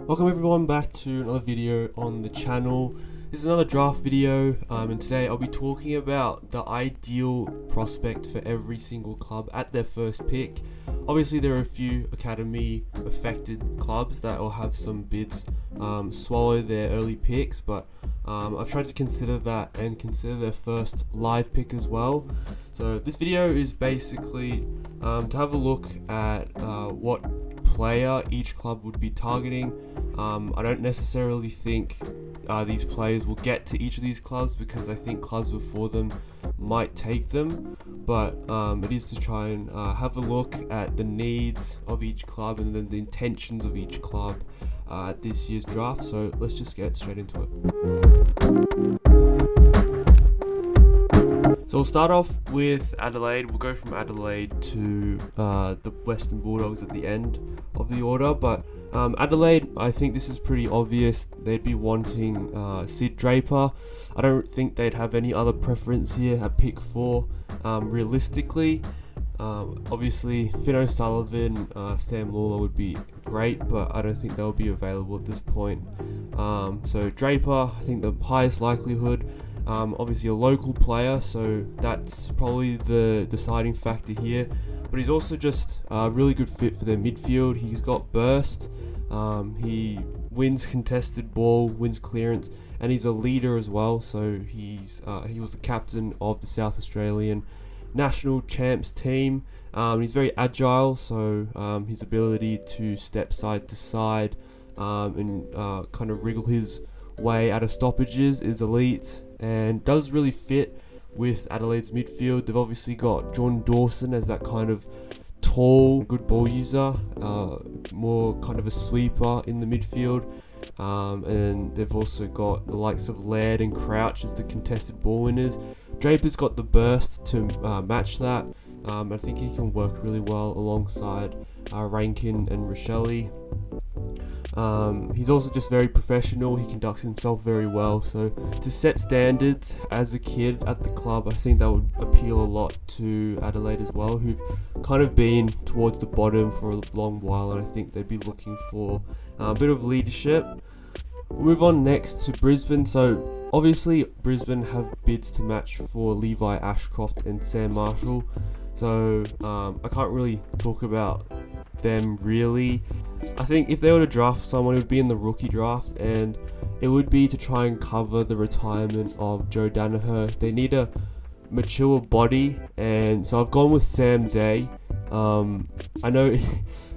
Welcome everyone back to another video on the channel. This is another draft video, and today I'll be talking about the ideal prospect for every single club at their first pick. Obviously there are a few academy affected clubs that will have some bids swallow their early picks, but I've tried to consider that and consider their first live pick as well. So this video is basically to have a look at what player each club would be targeting. I don't necessarily think these players will get to each of these clubs, because I think clubs before them might take them, but it is to try and have a look at the needs of each club and then the intentions of each club at this year's draft. So let's just get straight into it. So we'll start off with Adelaide. We'll go from Adelaide to the Western Bulldogs at the end of the order. But Adelaide, I think this is pretty obvious. They'd be wanting Sid Draper. I don't think they'd have any other preference here at pick 4. Realistically, obviously Finn O'Sullivan, Sam Lawler would be great, but I don't think they'll be available at this point. So Draper, I think the highest likelihood. Obviously a local player, so that's probably the deciding factor here, but he's also just a really good fit for their midfield. He's got burst, he wins contested ball, wins clearance, and he's a leader as well. So he was the captain of the South Australian national champs team. He's very agile, so his ability to step side to side and kind of wriggle his way out of stoppages is elite, and does really fit with Adelaide's midfield. They've obviously got John Dawson as that kind of tall, good ball user, more kind of a sweeper in the midfield, and they've also got the likes of Laird and Crouch as the contested ball winners. Draper's got the burst to match that. I think he can work really well alongside Rankin and Rochelle. He's also just very professional. He conducts himself very well, so to set standards as a kid at the club, I think that would appeal a lot to Adelaide as well, who've kind of been towards the bottom for a long while, and I think they'd be looking for a bit of leadership. We'll move on next to Brisbane. So obviously Brisbane have bids to match for Levi Ashcroft and Sam Marshall, so I can't really talk about them really. I think if they were to draft someone, it would be in the rookie draft, and it would be to try and cover the retirement of Joe Danaher. They need a mature body, and so I've gone with Sam Day. I know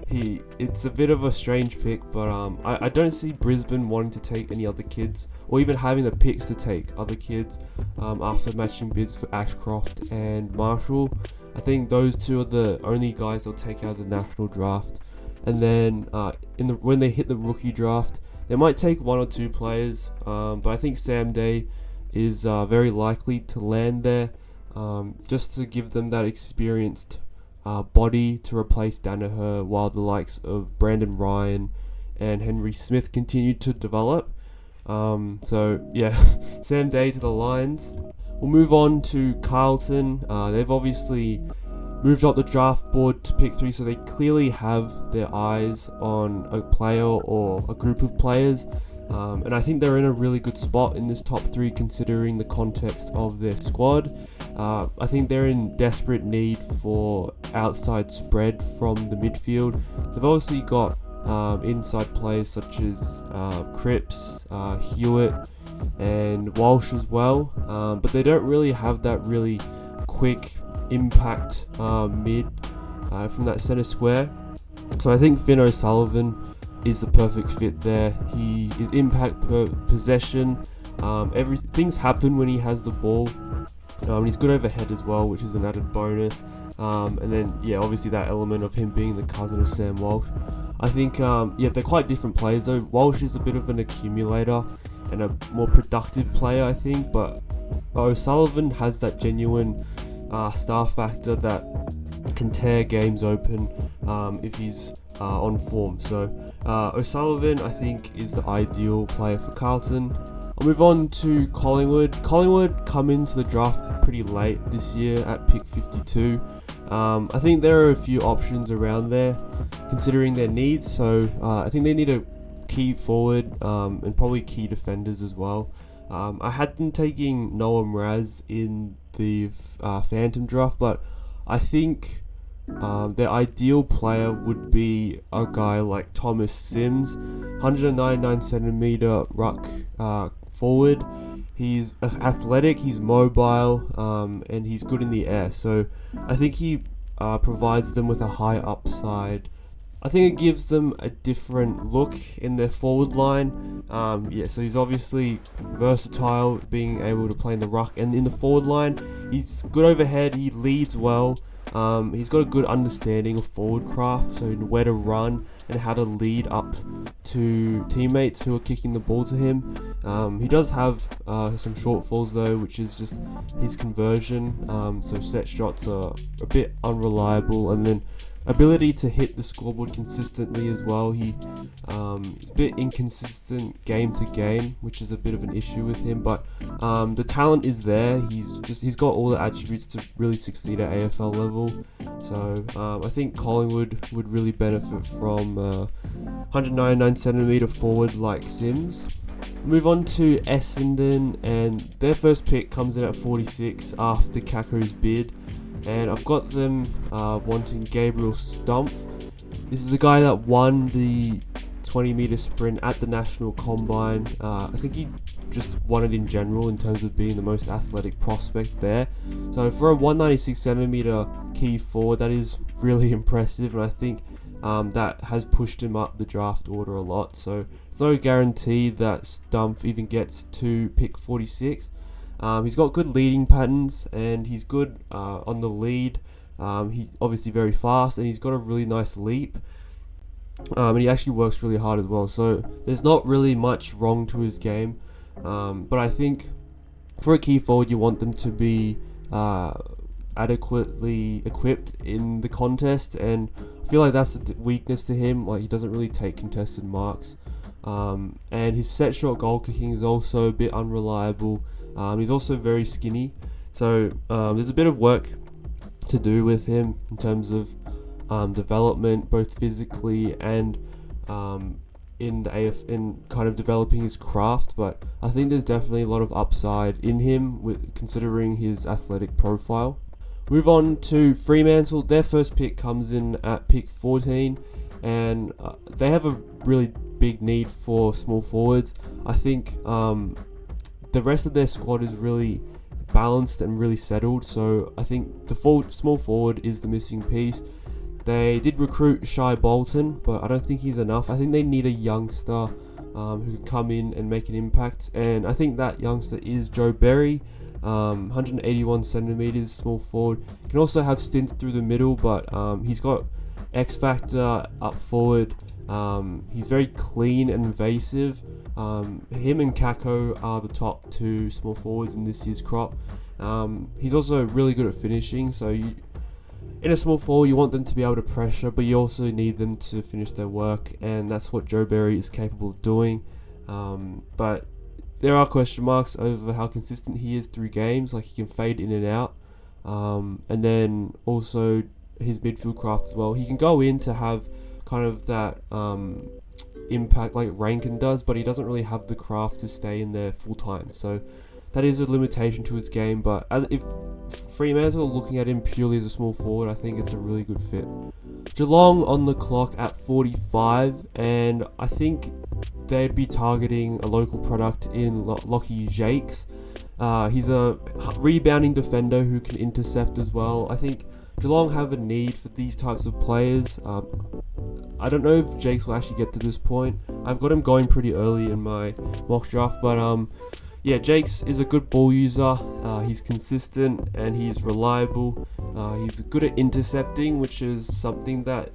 it's a bit of a strange pick, but I don't see Brisbane wanting to take any other kids, or even having the picks to take other kids after matching bids for Ashcroft and Marshall. I think those two are the only guys they'll take out of the national draft. And then when they hit the rookie draft, they might take one or two players, but I think Sam Day is very likely to land there, just to give them that experienced body to replace Danaher, while the likes of Brandon Ryan and Henry Smith continue to develop. So yeah, Sam Day to the Lions. We'll move on to Carlton. They've obviously moved up the draft board to pick 3, so they clearly have their eyes on a player or a group of players, and I think they're in a really good spot in this top 3 considering the context of their squad. I think they're in desperate need for outside spread from the midfield. They've obviously got inside players such as Cripps, Hewitt and Walsh as well, but they don't really have that really quick impact mid from that centre square. So I think Finn O'Sullivan is the perfect fit there. He is impact per possession. Things happen when he has the ball. He's good overhead as well, which is an added bonus. And then obviously that element of him being the cousin of Sam Walsh. I think they're quite different players though. Walsh is a bit of an accumulator and a more productive player, I think, but O'Sullivan has that genuine star factor that can tear games open if he's on form. So O'Sullivan, I think, is the ideal player for Carlton. I'll move on to Collingwood. Collingwood come into the draft pretty late this year at pick 52. I think there are a few options around there considering their needs. So I think they need a key forward and probably key defenders as well. I had them taking Noah Mraz in the Phantom draft, but I think their ideal player would be a guy like Thomas Sims, 199 centimeter ruck forward. He's athletic, he's mobile, and he's good in the air. So I think he provides them with a high upside. I think it gives them a different look in their forward line. So he's obviously versatile, being able to play in the ruck and in the forward line. He's good overhead, he leads well. He's got a good understanding of forward craft, so where to run and how to lead up to teammates who are kicking the ball to him. He does have some shortfalls though, which is just his conversion. So set shots are a bit unreliable, and then ability to hit the scoreboard consistently as well. He's a bit inconsistent game to game, which is a bit of an issue with him, but the talent is there. He's got all the attributes to really succeed at AFL level. So I think Collingwood would really benefit from 199 centimeter forward like Sims. Move on to Essendon, and their first pick comes in at 46 after Kako's bid. And I've got them wanting Gabriel Stumpf. This is a guy that won the 20-meter sprint at the National Combine. I think he just won it in general in terms of being the most athletic prospect there. So for a 196 centimeter key forward, that is really impressive, and I think that has pushed him up the draft order a lot. So it's no guarantee that Stumpf even gets to pick 46. He's got good leading patterns, and he's good on the lead. He's obviously very fast, and he's got a really nice leap. And he actually works really hard as well. So there's not really much wrong to his game. But I think for a key forward, you want them to be adequately equipped in the contest, and I feel like that's a weakness to him. Like, he doesn't really take contested marks. And his set shot goal kicking is also a bit unreliable. He's also very skinny, so there's a bit of work to do with him in terms of development, both physically and in kind of developing his craft. But I think there's definitely a lot of upside in him, considering his athletic profile. Move on to Fremantle. Their first pick comes in at pick 14, and they have a really big need for small forwards. I think the rest of their squad is really balanced and really settled, so I think the small forward is the missing piece. They did recruit Shai Bolton, but I don't think he's enough. I think they need a youngster who can come in and make an impact, and I think that youngster is Joe Berry. 181 centimeters, small forward. Can also have stints through the middle, but he's got X factor up forward. He's very clean and evasive. Him and Kako are the top two small forwards in this year's crop. He's also really good at finishing, so in a small forward you want them to be able to pressure, but you also need them to finish their work, and that's what Joe Berry is capable of doing. But there are question marks over how consistent he is through games. Like, he can fade in and out, and then also his midfield craft as well. He can go in to have kind of that impact like Rankin does, but he doesn't really have the craft to stay in there full time. So that is a limitation to his game. But if Fremantle are looking at him purely as a small forward, I think it's a really good fit. Geelong on the clock at 45, and I think they'd be targeting a local product in Lockie Jakes. He's a rebounding defender who can intercept as well. I think Geelong have a need for these types of players. I don't know if Jakes will actually get to this point. I've got him going pretty early in my mock draft, but yeah, Jakes is a good ball user. He's consistent and he's reliable. He's good at intercepting, which is something that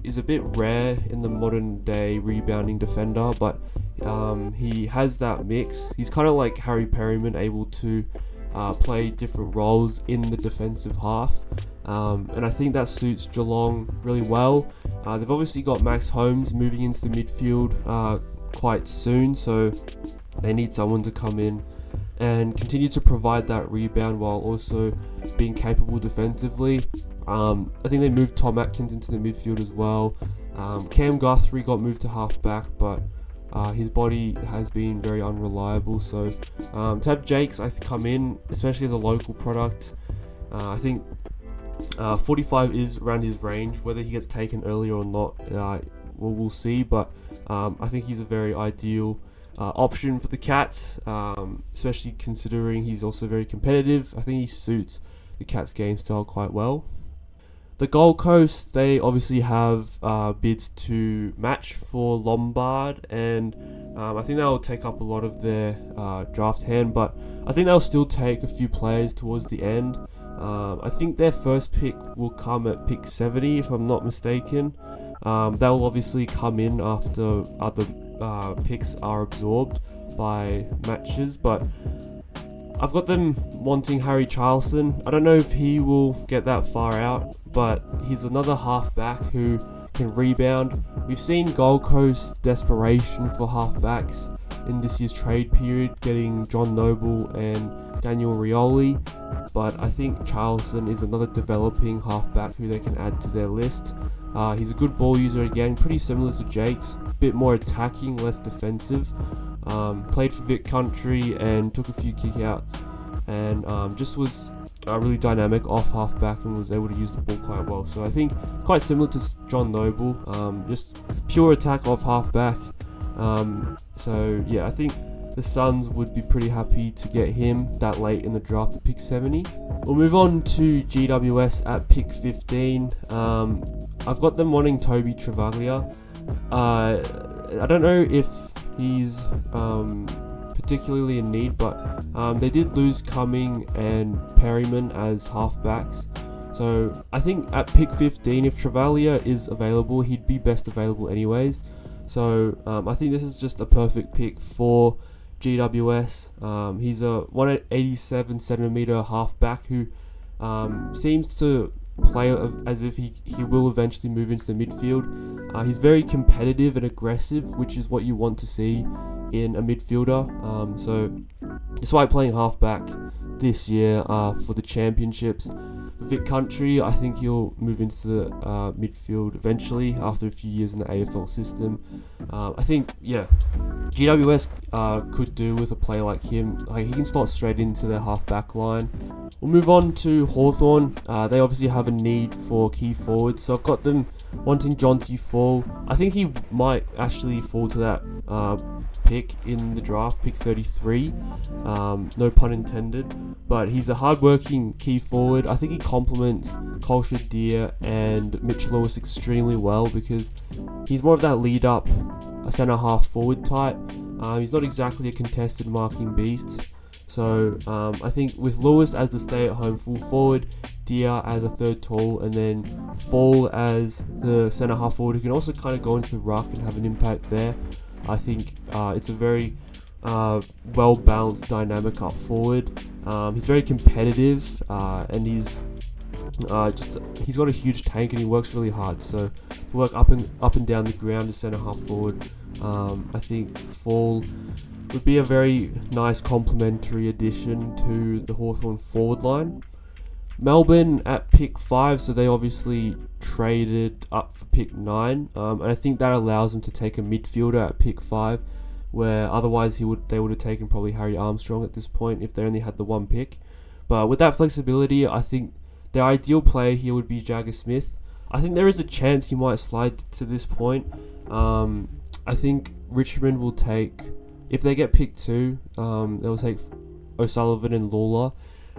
is a bit rare in the modern day rebounding defender, but he has that mix. He's kind of like Harry Perryman, able to play different roles in the defensive half, and I think that suits Geelong really well. They've obviously got Max Holmes moving into the midfield quite soon, so they need someone to come in and continue to provide that rebound while also being capable defensively. I think they moved Tom Atkins into the midfield as well. Cam Guthrie got moved to half-back, but his body has been very unreliable. So to have Jakes come in, especially as a local product, I think 45 is around his range. Whether he gets taken earlier or not, we'll see. But I think he's a very ideal option for the Cats, especially considering he's also very competitive. I think he suits the Cats' game style quite well. The Gold Coast, they obviously have bids to match for Lombard, and I think they'll take up a lot of their draft hand, but I think they'll still take a few players towards the end. I think their first pick will come at pick 70, if I'm not mistaken. They'll obviously come in after other picks are absorbed by matches, but I've got them wanting Harry Charlson. I don't know if he will get that far out, but he's another halfback who can rebound. We've seen Gold Coast desperation for halfbacks in this year's trade period, getting John Noble and Daniel Rioli, but I think Charlson is another developing halfback who they can add to their list. He's a good ball user again, pretty similar to Jakes, a bit more attacking, less defensive. Played for Vic Country and took a few kick-outs, and just was really dynamic off halfback and was able to use the ball quite well. So I think quite similar to John Noble, just pure attack off halfback. So yeah, I think the Suns would be pretty happy to get him that late in the draft at pick 70. We'll move on to GWS at pick 15. I've got them wanting Toby Travaglia. I don't know if he's particularly in need, but they did lose Cumming and Perryman as halfbacks. So I think at pick 15, if Travaglia is available, he'd be best available anyways. So I think this is just a perfect pick for GWS. He's a 187 centimeter halfback who seems to play as if he will eventually move into the midfield. He's very competitive and aggressive, which is what you want to see in a midfielder. So despite playing halfback this year for the championships, for Vic Country, I think he'll move into the midfield eventually after a few years in the AFL system. I think, yeah, GWS could do with a player like him. Like, he can slot straight into their half-back line. We'll move on to Hawthorn. They obviously have a need for key forwards, so I've got them wanting Jonty Fall. I think he might actually fall to that pick in the draft, pick 33. No pun intended. But he's a hard-working key forward. I think he complements Colsha Deer and Mitch Lewis extremely well because he's more of that lead-up, a centre-half forward type. He's not exactly a contested marking beast. So I think with Lewis as the stay-at-home full forward, Deer as a third tall, and then Fall as the centre-half forward who can also kind of go into the ruck and have an impact there, I think it's a very well-balanced dynamic up forward. He's very competitive, and he's got a huge tank and he works really hard. So to work up and down the ground as centre half forward, I think Fall would be a very nice complementary addition to the Hawthorn forward line. Melbourne at pick 5, so they obviously traded up for pick 9, and I think that allows them to take a midfielder at pick 5, where otherwise they would have taken probably Harry Armstrong at this point if they only had the one pick. But with that flexibility, I think their ideal player here would be Jagger Smith. I think there is a chance he might slide to this point. I think Richmond will take, if they get pick 2, they'll take O'Sullivan and Lawler.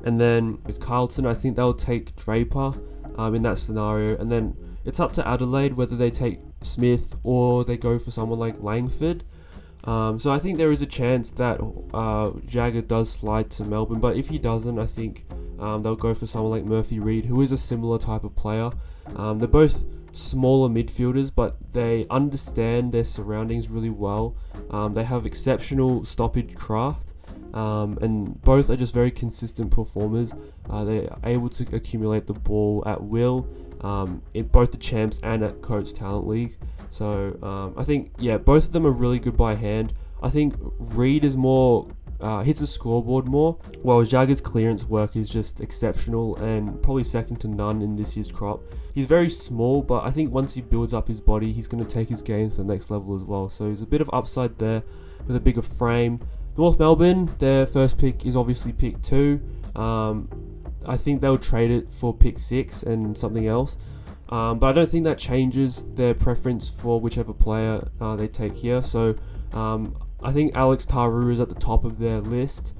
And then with Carlton, I think they'll take Draper in that scenario. And then it's up to Adelaide whether they take Smith or they go for someone like Langford. So I think there is a chance that Jagger does slide to Melbourne, but if he doesn't, I think they'll go for someone like Murphy Reid, who is a similar type of player. They're both smaller midfielders, but they understand their surroundings really well. They have exceptional stoppage craft, and both are just very consistent performers. They're able to accumulate the ball at will in both the Champs and at Coates Talent League. So I think, yeah, both of them are really good by hand. I think Reid is more hits the scoreboard more, while Jagger's clearance work is just exceptional and probably second to none in this year's crop. He's very small, but I think once he builds up his body, he's going to take his game to the next level as well. So there's a bit of upside there with a bigger frame. North Melbourne, their first pick is obviously pick 2. I think they'll trade it for pick 6 and something else. But I don't think that changes their preference for whichever player they take here. So I think Alex Taru is at the top of their list.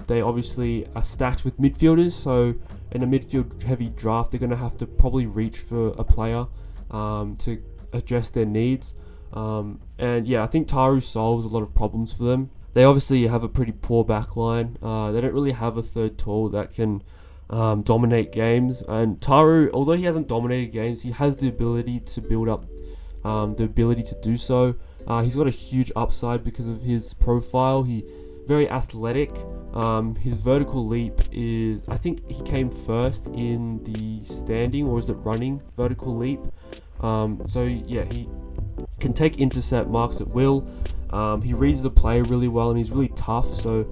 They obviously are stacked with midfielders, so in a midfield heavy draft they're going to have to probably reach for a player to address their needs. And yeah, I think Taru solves a lot of problems for them. They obviously have a pretty poor back line. They don't really have a third tall that can dominate games. And Taru, although he hasn't dominated games, he has the ability to build up the ability to do so. He's got a huge upside because of his profile. He's very athletic. His vertical leap is, I think he came first in the standing, or is it running vertical leap? So yeah, he can take intercept marks at will. He reads the play really well, and he's really tough. So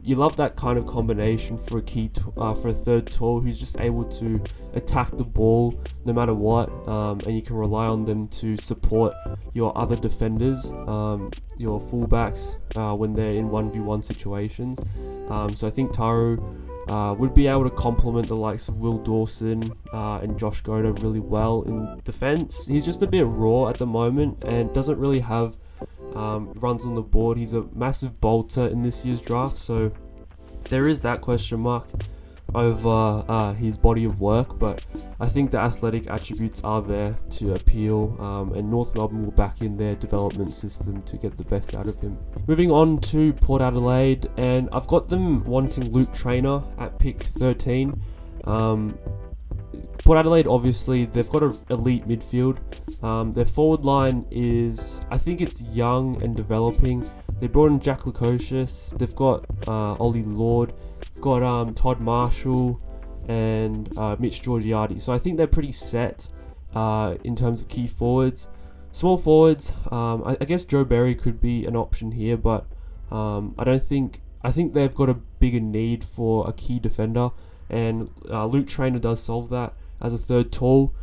you love that kind of combination for a third tall who's just able to attack the ball no matter what, and you can rely on them to support your other defenders, your fullbacks, when they're in 1v1 situations. So I think Taru would be able to complement the likes of Will Dawson and Josh Goda really well in defence. He's just a bit raw at the moment and doesn't really have runs on the board. He's a massive bolter in this year's draft, so there is that question mark over his body of work, but I think the athletic attributes are there to appeal, and North Melbourne will back in their development system to get the best out of him. Moving on to Port Adelaide, and I've got them wanting Luke Traynor at pick 13. Port Adelaide, obviously, they've got an elite midfield. Their forward line is, I think it's young and developing. They brought in Jack Lukosius. They've got Ollie Lord. They've got Todd Marshall and Mitch Georgiades. So I think they're pretty set in terms of key forwards. Small forwards, I guess Joe Berry could be an option here, but I think they've got a bigger need for a key defender, and Luke Traynor does solve that as a third tall.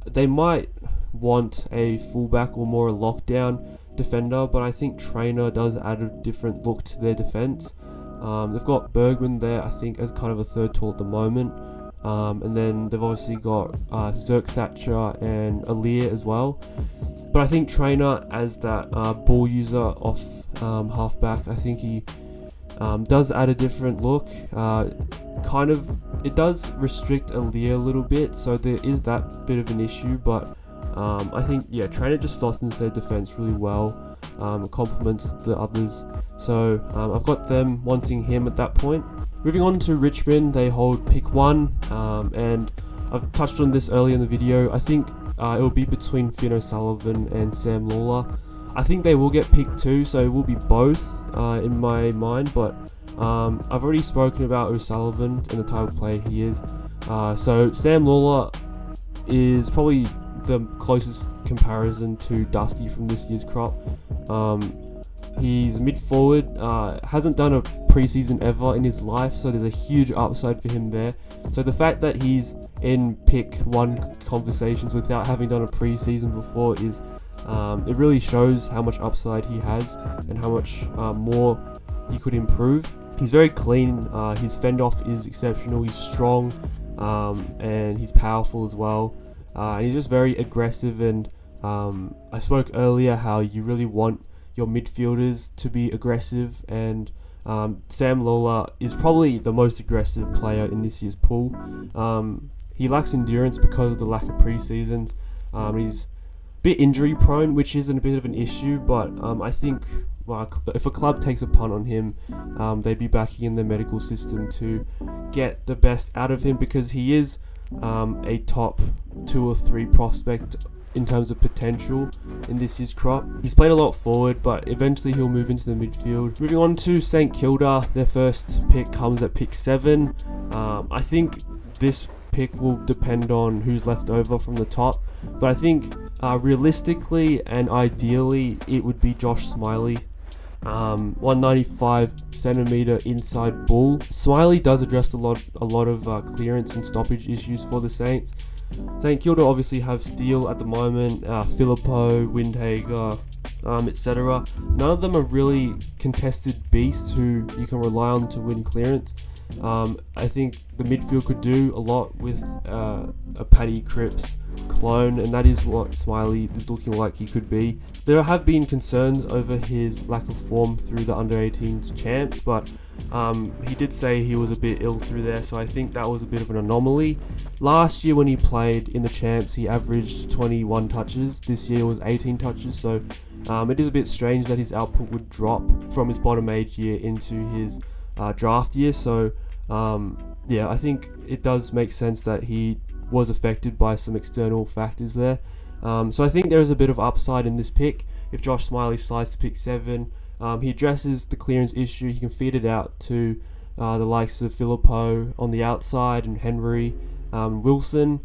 They might want a fullback or more a lockdown defender, but I think Traynor does add a different look to their defence. They've got Bergman there, I think, as kind of a third tall at the moment. And then they've obviously got Zerk Thatcher and Alir as well. But I think Traynor as that ball user off halfback, I think he does add a different look. It does restrict Alir a little bit, so there is that bit of an issue, but I think, yeah, Traynor just softens their defence really well, complements the others, so I've got them wanting him at that point. Moving on to Richmond, they hold pick 1, and I've touched on this earlier in the video. I think it will be between Finn O'Sullivan and Sam Lawler. I think they will get pick 2, so it will be both in my mind, but I've already spoken about O'Sullivan and the type of player he is. So Sam Lawler is probably the closest comparison to Dusty from this year's crop. He's mid forward, hasn't done a preseason ever in his life, so there's a huge upside for him there. So the fact that he's in pick 1 conversations without having done a preseason before is it really shows how much upside he has and how much more he could improve. He's very clean, his fend off is exceptional, he's strong, and he's powerful as well, and he's just very aggressive. And I spoke earlier how you really want your midfielders to be aggressive, and Sam Lawler is probably the most aggressive player in this year's pool. He lacks endurance because of the lack of preseasons. He's a bit injury prone, which isn't a bit of an issue, but I think if a club takes a punt on him, they'd be backing in their medical system to get the best out of him, because he is a top 2 or 3 prospect in terms of potential in this year's crop. He's played a lot forward, but eventually he'll move into the midfield. Moving on to St Kilda, their first pick comes at pick 7. I think this pick will depend on who's left over from the top, but I think realistically and ideally it would be Josh Smiley. 195 centimeter inside bull. Smiley does address a lot of clearance and stoppage issues for the Saints. St Kilda obviously have Steele at the moment, Philippo, Windhager, etc. None of them are really contested beasts who you can rely on to win clearance. I think the midfield could do a lot with a Paddy Cripps clone, and that is what Smiley is looking like he could be. There have been concerns over his lack of form through the under-18s champs, but he did say he was a bit ill through there, so I think that was a bit of an anomaly. Last year when he played in the champs, he averaged 21 touches. This year was 18 touches, so it is a bit strange that his output would drop from his bottom age year into his draft year. So yeah, I think it does make sense that he was affected by some external factors there. So I think there is a bit of upside in this pick. If Josh Smiley slides to pick 7, he addresses the clearance issue. He can feed it out to the likes of Philippo on the outside and Henry, Wilson.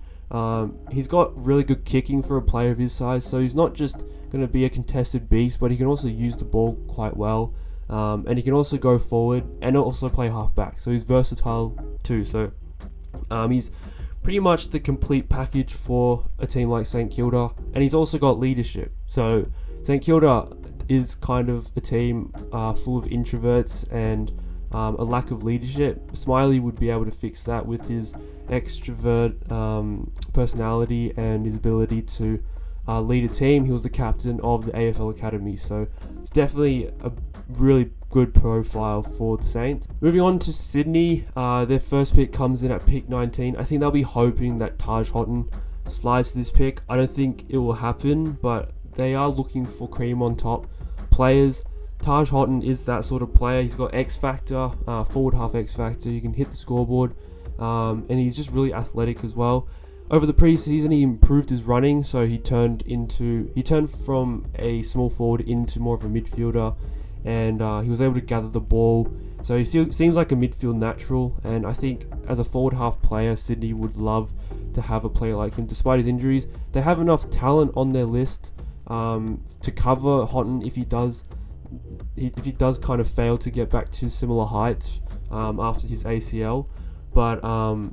He's got really good kicking for a player of his size, so he's not just going to be a contested beast, but he can also use the ball quite well. And he can also go forward and also play halfback, so he's versatile too. So he's pretty much the complete package for a team like St Kilda, and he's also got leadership. So St Kilda is kind of a team full of introverts and a lack of leadership. Smiley would be able to fix that with his extrovert personality and his ability to lead a team. He was the captain of the AFL Academy, so it's definitely a really good profile for the Saints. Moving on to Sydney, their first pick comes in at pick 19. I think they'll be hoping that Taj Houghton slides to this pick. I don't think it will happen, but they are looking for cream on top players. Taj Houghton is that sort of player. He's got X factor, forward half X factor. He can hit the scoreboard, and he's just really athletic as well. Over the preseason, he improved his running, so he turned from a small forward into more of a midfielder, and he was able to gather the ball. So he seems like a midfield natural, and I think as a forward half player, Sydney would love to have a player like him. Despite his injuries, they have enough talent on their list to cover Houghton if he does kind of fail to get back to similar heights after his ACL. But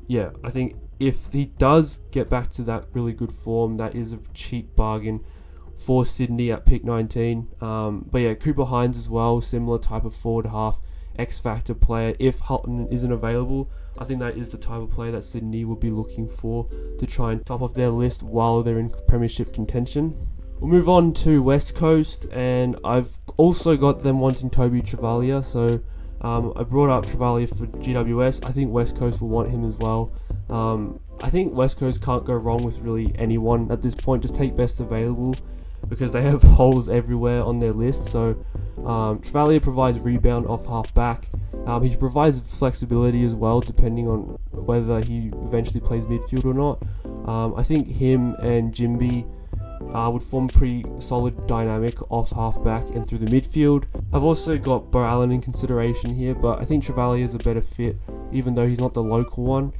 yeah, I think if he does get back to that really good form, that is a cheap bargain for Sydney at pick 19. But yeah, Cooper Hines as well, similar type of forward half X-factor player. If Houghton isn't available, I think that is the type of player that Sydney will be looking for to try and top off their list while they're in premiership contention. We'll move on to West Coast, and I've also got them wanting Toby Travalia, so I brought up Travalia for GWS. I think West Coast will want him as well. I think West Coast can't go wrong with really anyone at this point. Just take best available, because they have holes everywhere on their list. So Travalia provides rebound off half back. He provides flexibility as well, depending on whether he eventually plays midfield or not. I think him and Jimby would form a pretty solid dynamic off halfback and through the midfield. I've also got Bo Allen in consideration here, but I think Travalia is a better fit, even though he's not the local one.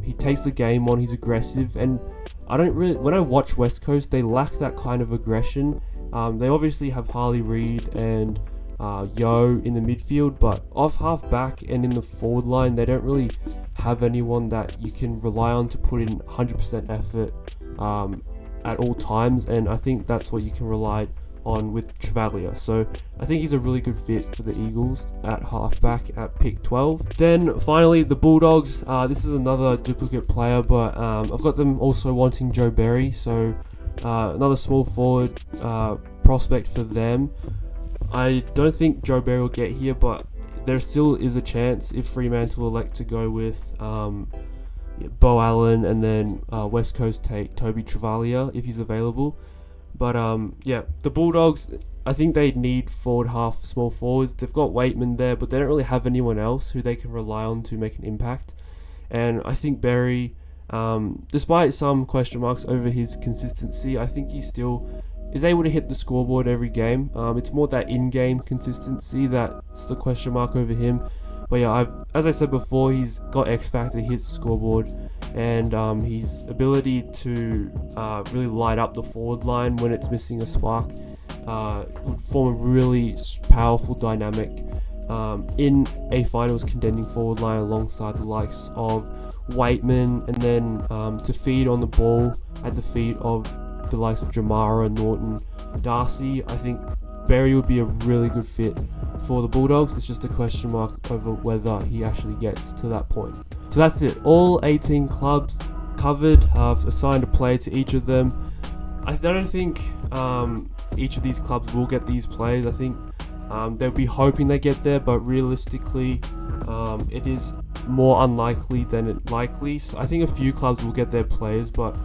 He takes the game on, he's aggressive, and when I watch West Coast, they lack that kind of aggression. They obviously have Harley Reid and Yo in the midfield, but off half back and in the forward line, they don't really have anyone that you can rely on to put in 100% effort at all times, and I think that's what you can rely on with Travalia. So I think he's a really good fit for the Eagles at halfback at pick 12. Then finally the Bulldogs. This is another duplicate player, but I've got them also wanting Joe Berry, so another small forward prospect for them. I don't think Joe Berry will get here, but there still is a chance if Fremantle elect to go with Bo Allen, and then West Coast take Toby Travalia if he's available. But yeah, the Bulldogs, I think they need forward half small forwards. They've got Waitman there, but they don't really have anyone else who they can rely on to make an impact. And I think Berry, despite some question marks over his consistency, I think he still is able to hit the scoreboard every game. It's more that in-game consistency that's the question mark over him. But yeah, as I said before, he's got X factor, he hits the scoreboard, and his ability to really light up the forward line when it's missing a spark would form a really powerful dynamic in a finals contending forward line alongside the likes of Waitman, and then to feed on the ball at the feet of the likes of Jamara, Norton, Darcy. I think Berry would be a really good fit for the Bulldogs. It's just a question mark over whether he actually gets to that point. So that's it. All 18 clubs covered. I've assigned a player to each of them. I don't think each of these clubs will get these players. I think they'll be hoping they get there, but realistically, it is more unlikely than it likely. So I think a few clubs will get their players, but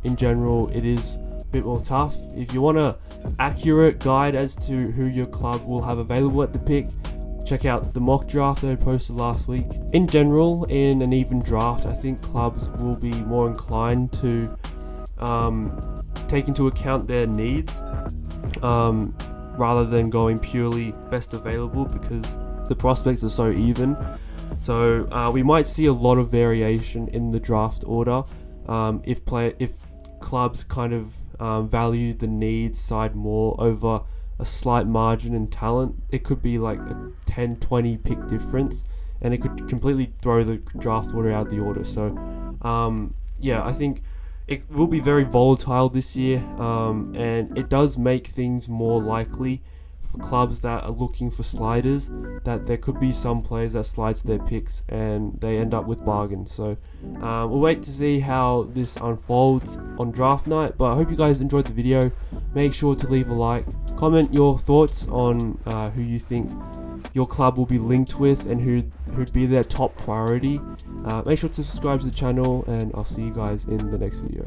in general, it is a bit more tough. If you want an accurate guide as to who your club will have available at the pick, check out the mock draft that I posted last week. In general, in an even draft, I think clubs will be more inclined to take into account their needs rather than going purely best available, because the prospects are so even. So we might see a lot of variation in the draft order if clubs kind of value the needs side more over a slight margin in talent. It could be like a 10-20 pick difference, and it could completely throw the draft order out of the order. So yeah, I think it will be very volatile this year, and it does make things more likely for clubs that are looking for sliders that there could be some players that slide to their picks and they end up with bargains. So we'll wait to see how this unfolds on draft night, but I hope you guys enjoyed the video. Make sure to leave a like, comment your thoughts on who you think your club will be linked with and who'd be their top priority. Make sure to subscribe to the channel, and I'll see you guys in the next video.